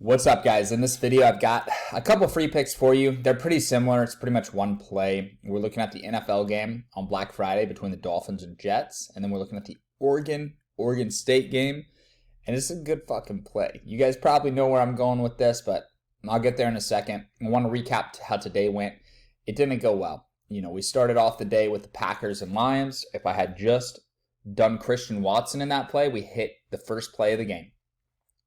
What's up, guys? In this video, I've got a couple free picks for you. They're pretty similar. It's pretty much one play. We're looking at the NFL game on Black Friday between the Dolphins and Jets, and then we're looking at the Oregon State game, and it's a good fucking play. You guys probably know where I'm going with this, but I'll get there in a second. I want to recap how today went. It didn't go well. We started off the day with the Packers and Lions. If I had just done Christian Watson in that play, we hit the first play of the game.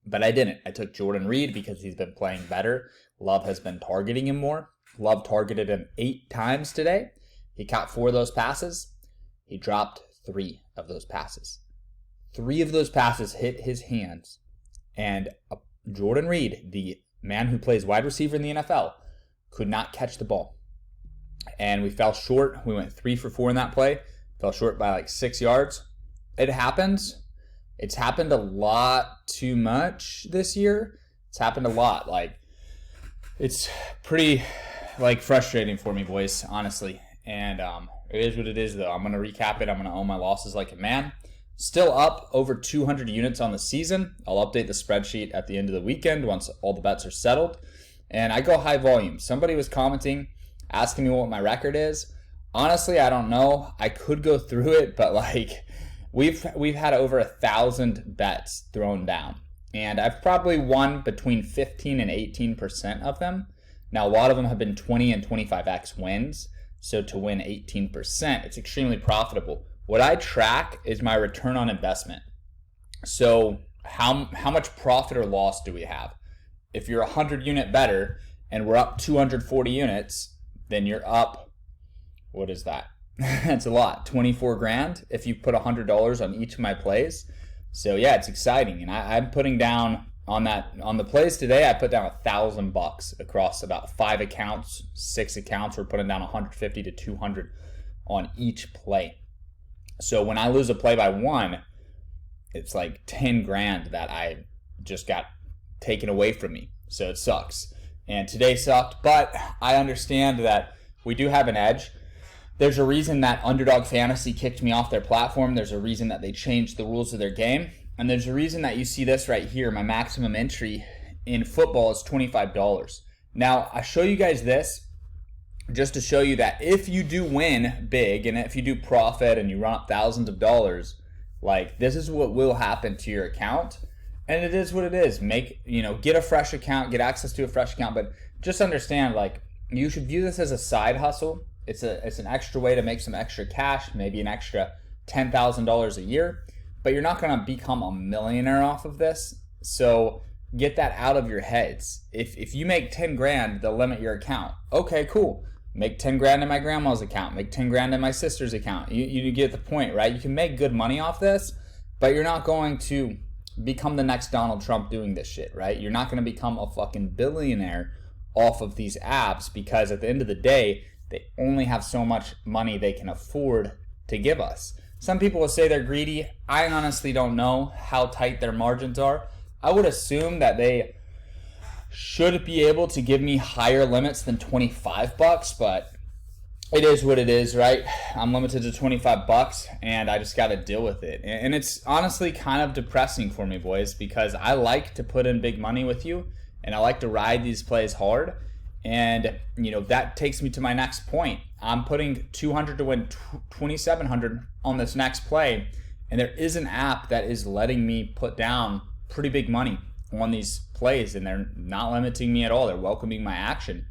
But I didn't. I took Jordan Reed because he's been playing better. Love has been targeting him more. Love targeted him 8 times today. He caught 4 of those passes. He dropped 3 of those passes. 3 of those passes hit his hands. And Jordan Reed, the man who plays wide receiver in the NFL, could not catch the ball. And we fell short. We went 3 for 4 in that play. Fell short by like 6 yards. It happens. It's happened a lot too much this year. It's happened a lot. It's pretty frustrating for me, boys, honestly. And it is what it is, though. I'm going to recap it. I'm going to own my losses like a man. Still up over 200 units on the season. I'll update the spreadsheet at the end of the weekend once all the bets are settled. And I go high volume. Somebody was commenting, asking me what my record is. Honestly, I don't know. I could go through it, but We've had over 1,000 bets thrown down, and I've probably won between 15 and 18% of them. Now, a lot of them have been 20 and 25x wins, so to win 18%, it's extremely profitable. What I track is my return on investment. So how much profit or loss do we have? If you're 100 unit better and we're up 240 units, then you're up, what is that? It's a lot, 24 grand if you put $100 on each of my plays. So yeah, it's exciting. And I'm putting down on the plays today, I put down $1,000 across about 5 accounts, 6 accounts. We're putting down 150 to 200 on each play. So when I lose a play by 1, it's like 10 grand that I just got taken away from me. So it sucks. And today sucked, but I understand that we do have an edge. There's a reason that Underdog Fantasy kicked me off their platform. There's a reason that they changed the rules of their game. And there's a reason that you see this right here. My maximum entry in football is $25. Now, I show you guys this just to show you that if you do win big and if you do profit and you run up thousands of dollars, this is what will happen to your account. And it is what it is. Get a fresh account, get access to a fresh account, but just understand, you should view this as a side hustle. It's an extra way to make some extra cash, maybe an extra $10,000 a year, but you're not going to become a millionaire off of this. So get that out of your heads. If you make 10 grand, they'll limit your account. Okay, cool. Make 10 grand in my grandma's account. Make 10 grand in my sister's account. You get the point, right? You can make good money off this, but you're not going to become the next Donald Trump doing this shit, right? You're not going to become a fucking billionaire off of these apps because at the end of the day, they only have so much money they can afford to give us. Some people will say they're greedy. I honestly don't know how tight their margins are. I would assume that they should be able to give me higher limits than $25, but it is what it is, right? I'm limited to $25 and I just got to deal with it. And it's honestly kind of depressing for me, boys, because I like to put in big money with you and I like to ride these plays hard. And, that takes me to my next point. I'm putting 200 to win 2,700 on this next play. And there is an app that is letting me put down pretty big money on these plays. And they're not limiting me at all. They're welcoming my action.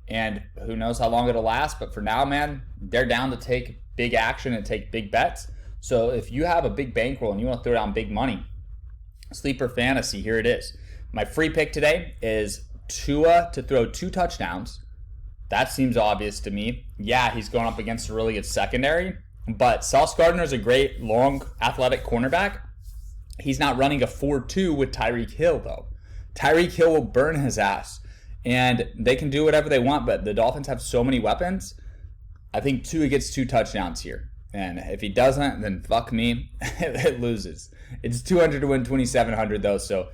And who knows how long it'll last. But for now, man, they're down to take big action and take big bets. So if you have a big bankroll and you want to throw down big money, Sleeper Fantasy, here it is. My free pick today is Tua to throw 2 touchdowns. That seems obvious to me. Yeah, he's going up against a really good secondary, but Sauce Gardner is a great, long, athletic cornerback. He's not running a 4-2 with Tyreek Hill, though. Tyreek Hill will burn his ass, and they can do whatever they want, but the Dolphins have so many weapons. I think Tua gets 2 touchdowns here, and if he doesn't, then fuck me. It loses. It's 200 to win 2,700, though, so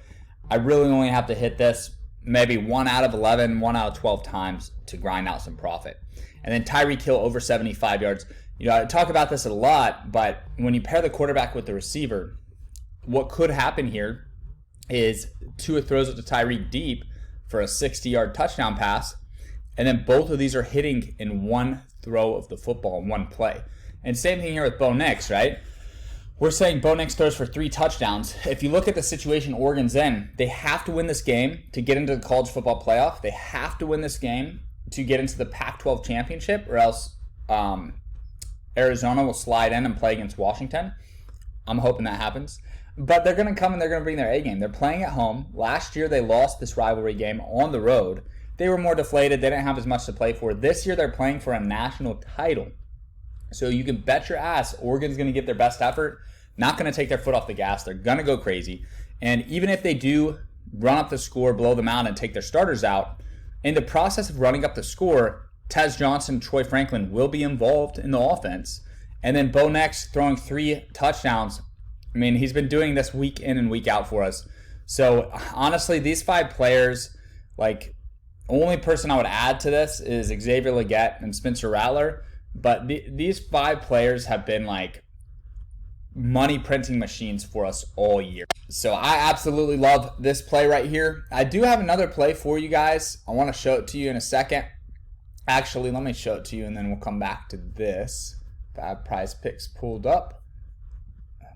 I really only have to hit this maybe 1 out of 11, 1 out of 12 times to grind out some profit. And then Tyreek Hill over 75 yards. I talk about this a lot, but when you pair the quarterback with the receiver, what could happen here is Tua throws it to Tyreek deep for a 60-yard touchdown pass, and then both of these are hitting in one throw of the football in one play. And same thing here with Bo Nix, right? We're saying Bo Nix throws for 3 touchdowns. If you look at the situation Oregon's in, they have to win this game to get into the college football playoff. They have to win this game to get into the Pac-12 championship, or else Arizona will slide in and play against Washington. I'm hoping that happens. But they're going to come and they're going to bring their A game. They're playing at home. Last year they lost this rivalry game on the road. They were more deflated. They didn't have as much to play for. This year they're playing for a national title. So you can bet your ass Oregon's going to give their best effort. Not going to take their foot off the gas. They're going to go crazy. And even if they do run up the score, blow them out, and take their starters out, in the process of running up the score, Tez Johnson, Troy Franklin will be involved in the offense. And then Bo Nix throwing 3 touchdowns. I mean, he's been doing this week in and week out for us. So honestly, these 5 players, like, only person I would add to this is Xavier Legette and Spencer Rattler. But these 5 players have been like money printing machines for us all year. So I absolutely love this play right here. I do have another play for you guys. I want to show it to you in a second. Actually, let me show it to you and then we'll come back to this. I have PrizePicks pulled up.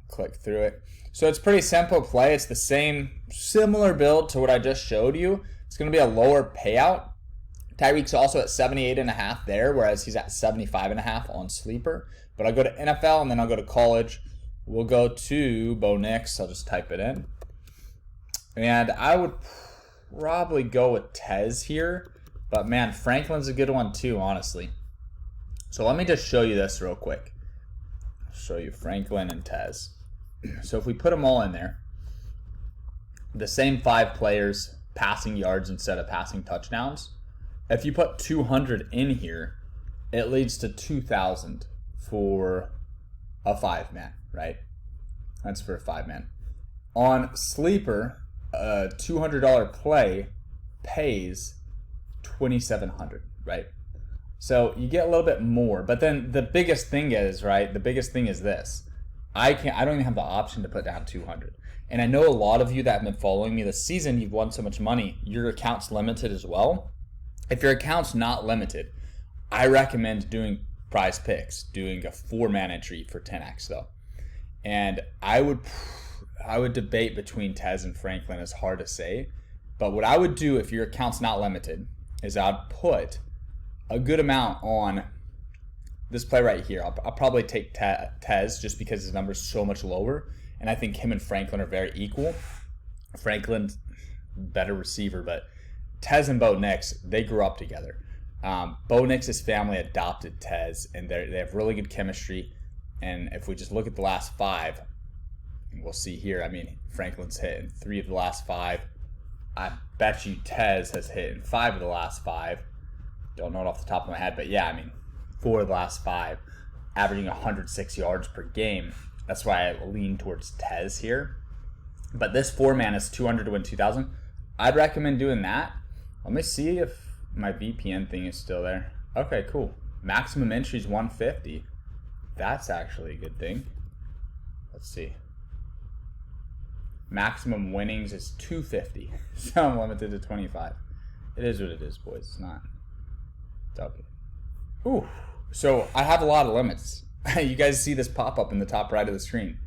Click through it. So it's pretty simple play. It's the similar build to what I just showed you. It's going to be a lower payout. Tyreek's also at 78.5 there, whereas he's at 75.5 on Sleeper. But I'll go to NFL and then I'll go to college. We'll go to Bo Nix. I'll just type it in. And I would probably go with Tez here. But man, Franklin's a good one too, honestly. So let me just show you this real quick. I'll show you Franklin and Tez. So if we put them all in there, the same 5 players passing yards instead of passing touchdowns. If you put 200 in here, it leads to 2,000 for a 5-man, right? That's for a 5-man. On Sleeper, a $200 play pays $2,700, right? So you get a little bit more. But then the biggest thing is, right? The biggest thing is this. I don't even have the option to put down 200. And I know a lot of you that have been following me this season, you've won so much money. Your account's limited as well. If your account's not limited, I recommend doing PrizePicks, doing a 4-man entry for 10x though. And I would debate between Tez and Franklin. It's hard to say. But what I would do if your account's not limited is I'd put a good amount on this play right here. I'll probably take Tez just because his number's so much lower. And I think him and Franklin are very equal. Franklin's better receiver, but Tez and Bo Nix, they grew up together. Bo Nix's family adopted Tez, and they have really good chemistry. And if we just look at the last 5, we'll see here. I mean, Franklin's hit in 3 of the last 5. I bet you Tez has hit in 5 of the last 5. Don't know it off the top of my head, but yeah, I mean, 4 of the last 5, averaging 106 yards per game. That's why I lean towards Tez here. But this 4-man is 200 to win 2,000. I'd recommend doing that. Let me see if my VPN thing is still there. Okay, cool. Maximum entry is 150. That's actually a good thing. Let's see. Maximum winnings is 250. So I'm limited to 25. It is what it is, boys. It's not. It's okay. Ooh. So I have a lot of limits. You guys see this pop up in the top right of the screen.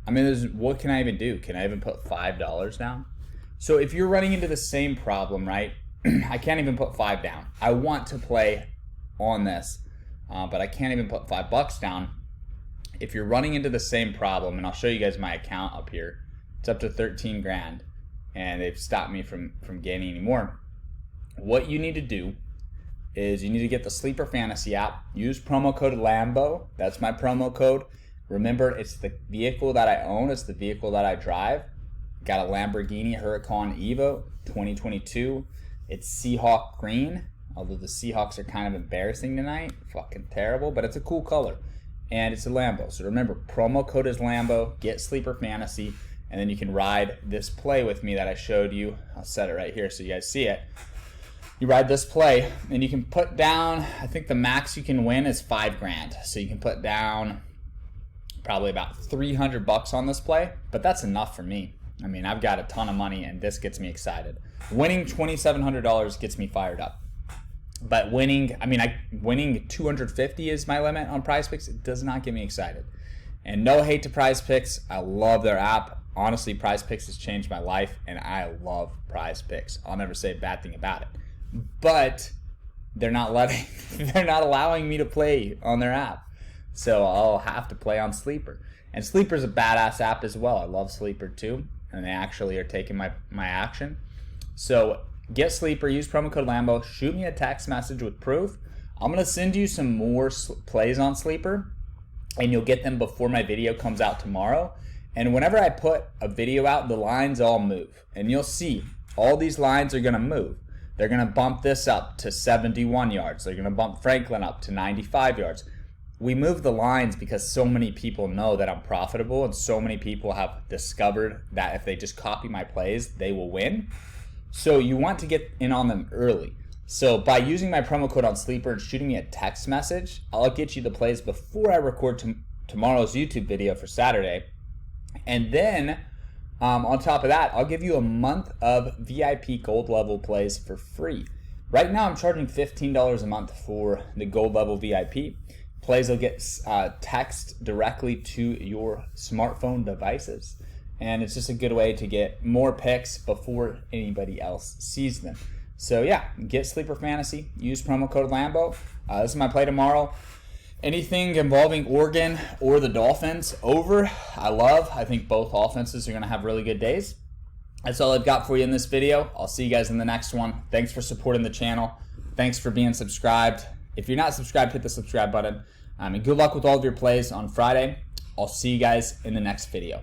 I mean, what can I even do? Can I even put $5 down? So if you're running into the same problem, right? I can't even put 5 down. I want to play on this, but I can't even put $5 down. If you're running into the same problem, and I'll show you guys my account up here, it's up to 13 grand, and they've stopped me from gaining any more. What you need to do is you need to get the Sleeper Fantasy app. Use promo code Lambo. That's my promo code. Remember, it's the vehicle that I own. It's the vehicle that I drive. Got a Lamborghini Huracan Evo 2022. It's Seahawk green, although the Seahawks are kind of embarrassing tonight. Fucking terrible, but it's a cool color. And it's a Lambo. So remember, promo code is Lambo. Get Sleeper Fantasy, and then you can ride this play with me that I showed you. I'll set it right here so you guys see it. You ride this play, and you can put down, I think the max you can win is 5 grand. So you can put down probably about $300 on this play, but that's enough for me. I mean, I've got a ton of money, and this gets me excited. Winning $2,700 gets me fired up. But winning $250 is my limit on PrizePicks. It does not get me excited. And no hate to PrizePicks. I love their app. Honestly, PrizePicks has changed my life, and I love PrizePicks. I'll never say a bad thing about it. But they're not allowing me to play on their app. So I'll have to play on Sleeper. And Sleeper's a badass app as well. I love Sleeper too. And they actually are taking my action. So get Sleeper, use promo code Lambo, shoot me a text message with proof. I'm going to send you some more plays on Sleeper, and you'll get them before my video comes out tomorrow. And whenever I put a video out, the lines all move. And you'll see all these lines are going to move. They're going to bump this up to 71 yards. They're going to bump Franklin up to 95 yards. We move the lines because so many people know that I'm profitable, and so many people have discovered that if they just copy my plays, they will win. So you want to get in on them early. So by using my promo code on Sleeper and shooting me a text message, I'll get you the plays before I record tomorrow's YouTube video for Saturday. And then on top of that, I'll give you a month of VIP gold level plays for free. Right now I'm charging $15 a month for the gold level VIP. Plays will get text directly to your smartphone devices. And it's just a good way to get more picks before anybody else sees them. So yeah, get Sleeper Fantasy, use promo code Lambo. This is my play tomorrow. Anything involving Oregon or the Dolphins over, I think both offenses are going to have really good days. That's all I've got for you in this video. I'll see you guys in the next one. Thanks for supporting the channel. Thanks for being subscribed. If you're not subscribed, hit the subscribe button. And good luck with all of your plays on Friday. I'll see you guys in the next video.